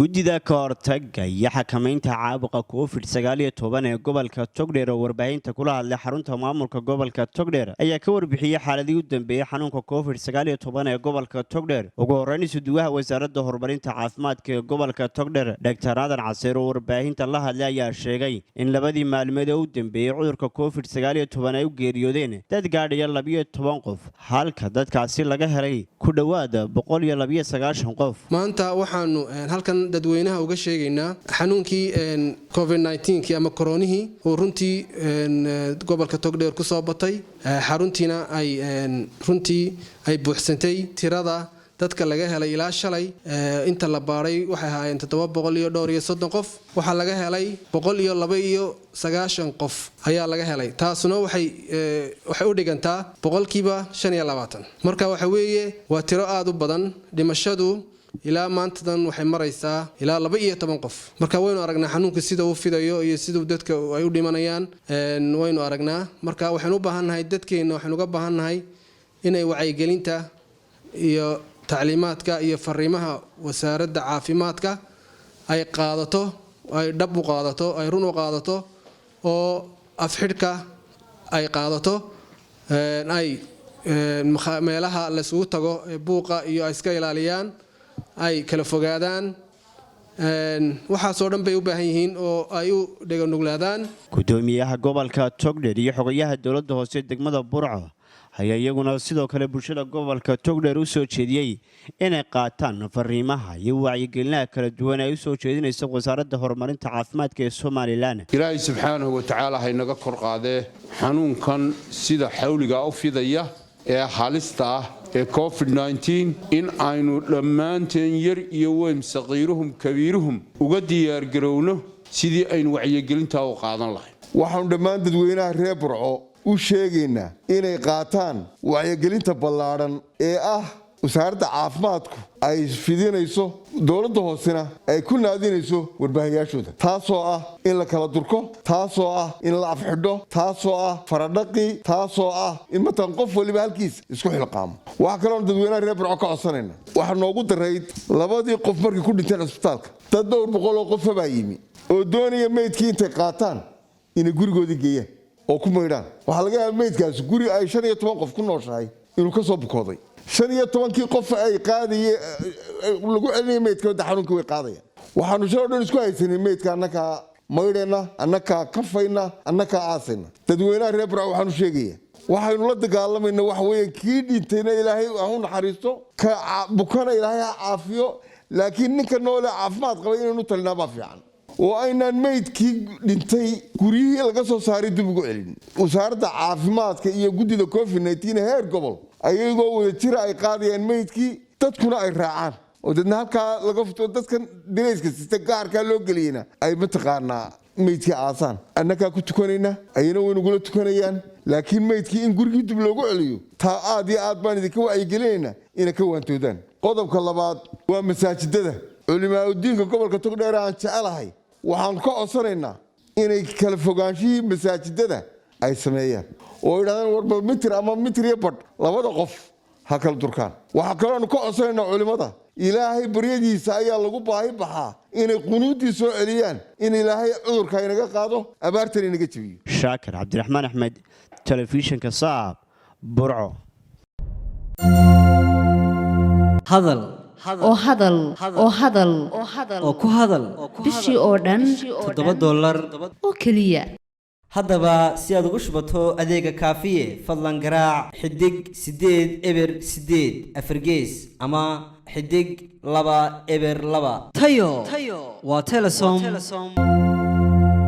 Gudida ka hortagga iyo xakamaynta caabuqa Covid-19 ee gobolka Togdheer oo warbaahinta kula hadlay xarunta maamulka gobolka Togdheer ayaa ka warbixiyay xaaladii u dambeeyay xanuunka Covid-19 ee gobolka Togdheer. Ugu horreyn isuduwaha wasaaradda horumarinta caafimaadka ee gobolka Togdheer, Dr. Aadan Caseer oo warbaahinta la hadlay ayaa sheegay in labadii maalmood ee u dambeeyay cudurka Covid-19 ay u geeriyoodeen dad gaadhaya 12 qof, halka dadkaasi laga helay ku dhawaad 129 qof. maanta waxaanu halkan dadweynaha uga sheegaynaa xanuunkii Covid-19 ama koronihii oo runtii gobolka Togdheer ku soo batay xaruntiina ay runtii ay buuxsantay tirada dadka laga helay ilaa shalay inta la baaray waxay ahaayeen 730 qof waxa laga helay 192 qof ayaa laga helay taasuna waxay u dhigantaa boqolkiiba 25 marka waxa weeye waa tiro aad u badan dhimashadu ilaa maantadan waxay maraysaa ilaa 12 qof marka waynu aragnaa xanuunka sida uu fidayo iyo sida dadka ay u dhimanayaan waynu aragnaa marka waxaan u baahanahay dadkeena waxaan uga baahanahay inay wacyigelinta iyo تعليماتك iyo fariimaha wasaaradda caafimaadka ay qaadato ay dhab u qaadato ay run u qaadato oo afxidhka ay qaadato ay meelaha la isugu tago buuqa iyo iska ilaaliyaan ay kala fogaadaan waxa soo dhan bay u baahan yihiin oo ay u dhaganuglaadaan gudoomiyaha gobolka Togdheer iyo xogayaha dawladda hoose degmada Burco ayaa iyaguna sidoo kale bulshada gobolka Togdheer u soo jeediyay inay qaataan fariimaha iyo wacyigelinaha kala duwan ay u soo jeedinayso wasaaradda horumarinta caafimaadka ee Soomaaliland. Ilaahay subxaanahu wa ta'aala haynaga kor qaadee xanuunkan sida xawliga u fidaya ee halista ah ee Covid-19 in aynu dhammaanteen yar iyo weyn saqiiruhum kabiiruhum uga diyaar garowno sidii aynu wacyigelinta u qaadan lahayn. waxaan dhammaan dadweynaha reer Burco u sheegaynaa inay qaataan wacyigelinta ballaaran ee ah wasaaradda caafimaadku ay fidinayso dawladda hoosena ay ku naadinayso warbaahiyaashooda taasoo ah in la kala durko taasoo ah in la afxidho taasoo ah faradhaqi taasoo ah in matan qof waliba halkiis isku xilqaamo waxa kale oo dadweynaha reer Burco ka codsanayna waxa noogu dareyd labadii qof markii ku dhinteen isbitaalka dad 200 qof baa yimi oo doonaya meydkii intay qaataan inay gurigoodii geeyaan oo ku meydaan waxa laga yaabaa meydkaas guri ay 15 qof ku nooshahay inuu ka soo bukooday 15 qof ay qaadiyay lagu celinay meydka xanuunka way qaadayaan waxaanu soo dhan isku haysanay meydka annaka meydana annaka kafayna annaka aasayna dadweynaha reer Burco waxaanu sheegayaa waxaynu la dagaalamayna wax weyn kii dhintayna Ilaahay u naxariisto ka bukana Ilaahay caafiyo laakiin ninka nool caafimaad qaba inuu talina ba fiican oo aynaan meydkii dhintay guriyihii laga soo saaray dib ugu celin wasaaradda caafimaadka iyo gudida Covid-19 heer gobol ayagoo wada jira ay qaadayaan meydkii dadkuna ay raacaan oo dadna halka laga fito dadkan direyska sita gaarka loo galiyana ay mataqaanaa meydkii aasaan annaka ku tukanayna ayna waynu gula tukanayaan laakiin meydkii in gurigii dib loogu celiyo taa aad iyo aad baan idinka wacyigelinayna inay ka waantoodaan qodobka labaad waa masaajidada culimada diinka gobolka Togdheer aan jecelahay waxaan ka codsanaynaa inay kala fogaanshihii masaajidada ay sameeyaan oo yiraahdaan warba mitir ama mitir iyo badh labada qof ha kala durkaan waxa kale oo ka codsanaynaa culimada Ilaahay baryadiisa ayaa lagu baahi baxaa inay qunuudii soo celiyaan in Ilaahay cudurka inaga qaado abaartan inaga jabiyo. Shaakir Cabdiraxmaan Axmed, telefishinka Saab, Burco. hadal oo ku hadal bishii oo dhan $7 oo kaliya haddaba si aad ugu shubato adeega kaafiye fadlan garaac xidig 8 eber 8 afargees ama xidig 2 eber 2 tayo waa Telesom